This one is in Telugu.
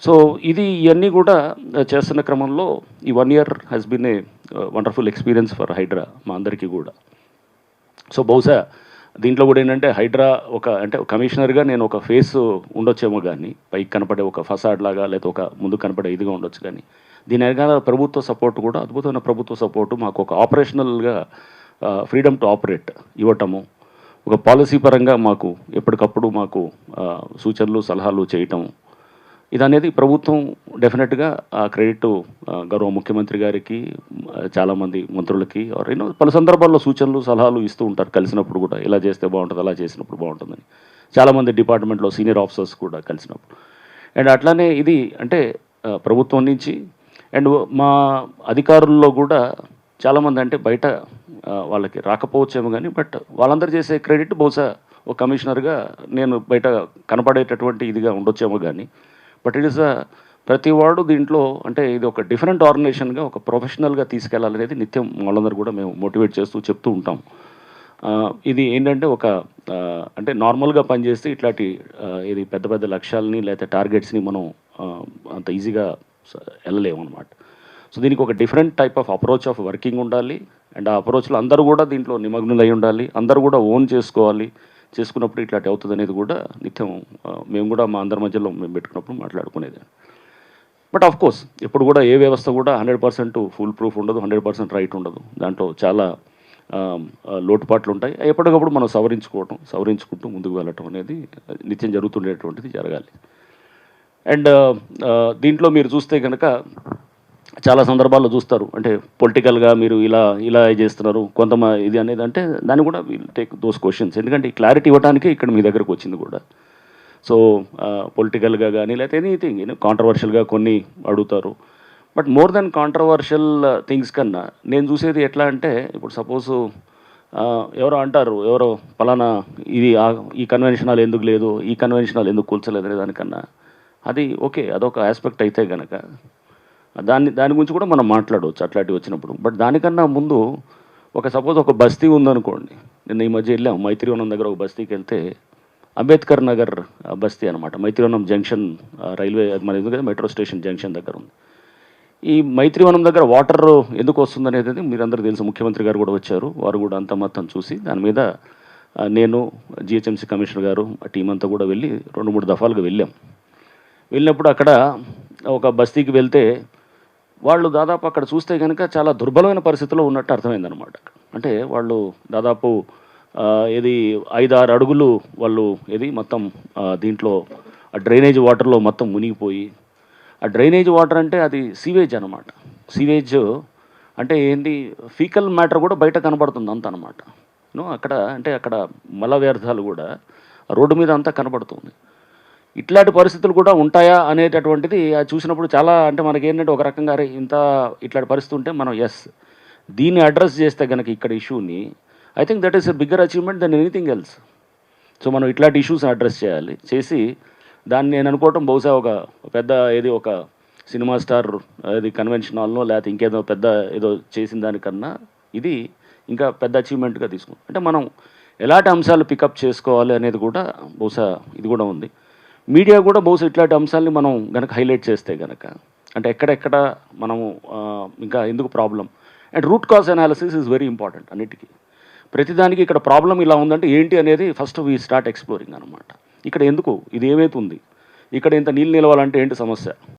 సో ఇది ఇవన్నీ కూడా చేస్తున్న క్రమంలో ఈ 1 year has been a wonderful experience for HYDRAA మా అందరికీ కూడా. సో బహుశా దీంట్లో కూడా ఏంటంటే హైడ్రా అంటే కమిషనర్గా నేను ఒక ఫేస్ ఉండొచ్చేమో కానీ పైకి కనపడే ఒక ఫసాడ్ లాగా లేదా ఒక ముందు కనపడే ఇదిగా ఉండొచ్చు, కానీ దీని వెనకాల ప్రభుత్వ సపోర్ట్ కూడా అద్భుతమైన ప్రభుత్వ సపోర్టు, మాకు ఒక ఆపరేషనల్గా ఫ్రీడమ్ టు ఆపరేట్ ఇవ్వటము, ఒక పాలసీ పరంగా మాకు ఎప్పటికప్పుడు మాకు సూచనలు సలహాలు చేయటం, ఇది అనేది ప్రభుత్వం డెఫినెట్గా ఆ క్రెడిట్ గౌరవ ముఖ్యమంత్రి గారికి, చాలామంది మంత్రులకి పలు సందర్భాల్లో సూచనలు సలహాలు ఇస్తూ ఉంటారు కలిసినప్పుడు కూడా, ఇలా చేస్తే బాగుంటుంది అలా చేసినప్పుడు బాగుంటుందని చాలామంది డిపార్ట్మెంట్లో సీనియర్ ఆఫీసర్స్ కూడా కలిసినప్పుడు. అండ్ అట్లానే ఇది అంటే ప్రభుత్వం నుంచి అండ్ మా అధికారుల్లో కూడా చాలామంది అంటే బయట వాళ్ళకి రాకపోవచ్చేమో కానీ, బట్ వాళ్ళందరూ చేసే క్రెడిట్ బహుశా ఒక కమిషనర్గా నేను బయట కనపడేటటువంటి ఇదిగా ఉండొచ్చేమో కానీ, బట్ ఇట్ ఈస్ ప్రతి వాడు దీంట్లో అంటే ఇది ఒక డిఫరెంట్ ఆర్గనైజేషన్గా ఒక ప్రొఫెషనల్గా తీసుకెళ్లాలనేది నిత్యం వాళ్ళందరూ కూడా మేము మోటివేట్ చేస్తూ చెప్తూ ఉంటాం. ఇది ఏంటంటే ఒక అంటే నార్మల్గా పనిచేస్తే ఇట్లాంటి ఇది పెద్ద పెద్ద లక్ష్యాలని లేకపోతే టార్గెట్స్ని మనం అంత ఈజీగా వెళ్ళలేము అనమాట. సో దీనికి ఒక different type of approach of working ఉండాలి. అండ్ ఆ అప్రోచ్లో అందరూ కూడా దీంట్లో నిమగ్నులై ఉండాలి, అందరూ కూడా ఓన్ చేసుకోవాలి. చేసుకున్నప్పుడు ఇట్లాంటి అవుతుంది అనేది కూడా నిత్యం మేము కూడా మా అందరి మధ్యలో మేము పెట్టుకున్నప్పుడు మాట్లాడుకునేది. బట్ ఆఫ్ కోర్స్ ఎప్పుడు కూడా ఏ వ్యవస్థ కూడా 100% ఫుల్ ప్రూఫ్ ఉండదు, 100% రైట్ ఉండదు. దాంట్లో చాలా లోటుపాట్లు ఉంటాయి. ఎప్పటికప్పుడు మనం సవరించుకుంటూ ముందుకు వెళ్ళటం అనేది నిత్యం జరుగుతుండేటువంటిది జరగాలి. అండ్ దీంట్లో మీరు చూస్తే కనుక చాలా సందర్భాల్లో చూస్తారు అంటే పొలిటికల్గా మీరు ఇలా చేస్తున్నారు ఇది అనేది, అంటే దాన్ని కూడా విల్ టేక్ దోస్ క్వశ్చన్స్. ఎందుకంటే ఈ క్లారిటీ ఇవ్వడానికే ఇక్కడ మీ దగ్గరకు వచ్చింది కూడా. సో పొలిటికల్గా కానీ లేకపోతే ఎనీథింగ్ కాంట్రవర్షియల్గా కొన్ని అడుగుతారు. But more than controversial things కన్నా నేను చూసేది ఎట్లా అంటే, ఇప్పుడు సపోజు ఎవరో పలానా ఈ కన్వెన్షనల్ ఎందుకు లేదు, ఈ కన్వెన్షనల్ ఎందుకు కూల్చలేదు అనే దానికన్నా అది ఓకే, అదొక ఆస్పెక్ట్ అయితే కనుక దాని గురించి కూడా మనం మాట్లాడవచ్చు అట్లాంటివి వచ్చినప్పుడు. బట్ దానికన్నా ముందు సపోజ్ ఒక బస్తీ ఉందనుకోండి. నిన్న ఈ మధ్య వెళ్ళాం మైత్రివనం దగ్గర ఒక బస్తీకి వెళ్తే, అంబేద్కర్ నగర్ బస్తీ అనమాట. మైత్రివనం జంక్షన్ రైల్వే మన ఎందుకంటే మెట్రో స్టేషన్ జంక్షన్ దగ్గర ఉంది. ఈ మైత్రివనం దగ్గర వాటర్ ఎందుకు వస్తుందనేది మీరందరూ తెలుసు. ముఖ్యమంత్రి గారు కూడా వచ్చారు, వారు కూడా అంత మొత్తం చూసి దాని మీద నేను జిహెచ్ఎంసీ కమిషనర్ గారు ఆ టీం అంతా కూడా వెళ్ళి 2-3 దఫాలుగా వెళ్ళినప్పుడు అక్కడ ఒక బస్తీకి వెళ్తే వాళ్ళు దాదాపు అక్కడ చూస్తే కనుక చాలా దుర్బలమైన పరిస్థితిలో ఉన్నట్టు అర్థమైందనమాట. అంటే వాళ్ళు దాదాపు 5-6 అడుగులు వాళ్ళు మొత్తం దీంట్లో ఆ డ్రైనేజ్ వాటర్లో మొత్తం మునిగిపోయి, ఆ డ్రైనేజ్ వాటర్ అంటే అది సీవేజ్ అనమాట. సీవేజ్ అంటే ఏంటి, ఫీకల్ మ్యాటర్ కూడా బయట కనబడుతుంది అంత అనమాట. అక్కడ మల వ్యర్థాలు కూడా రోడ్డు మీద అంతా కనబడుతుంది. ఇట్లాంటి పరిస్థితులు కూడా ఉంటాయా అనేటటువంటిది చూసినప్పుడు చాలా అంటే మనకేంటంటే ఒక రకంగా ఇట్లాంటి పరిస్థితి ఉంటే మనం దీన్ని అడ్రస్ చేస్తే కనుక ఇక్కడ ఇష్యూని, I think that is a bigger achievement than anything else. So మనం ఇట్లాంటి ఇష్యూస్ని అడ్రస్ చేసి దాన్ని నేను అనుకోవటం బహుశా ఒక సినిమా స్టార్ కన్వెన్షన్ హాల్నో లేకపోతే ఇంకేదో ఏదో చేసిన దానికన్నా ఇది ఇంకా పెద్ద అచీవ్మెంట్గా తీసుకుంటాం. అంటే మనం ఎలాంటి అంశాలు పికప్ చేసుకోవాలి అనేది కూడా బహుశా ఇది కూడా ఉంది. మీడియా కూడా బహుశా ఇట్లాంటి అంశాలని మనం కనుక హైలైట్ చేస్తే కనుక, అంటే ఎక్కడెక్కడ మనము ఇంకా ఎందుకు problem and root cause analysis is very important. అన్నిటికీ ప్రతిదానికి ఇక్కడ ప్రాబ్లం ఇలా ఉందంటే ఏంటి అనేది ఫస్ట్ వీ స్టార్ట్ ఎక్స్ప్లోరింగ్ అనమాట. ఇక్కడ ఎందుకు ఇది ఏమైతుంది, ఇక్కడ ఇంత నీళ్ళు నిలవాలంటే ఏంటి సమస్య,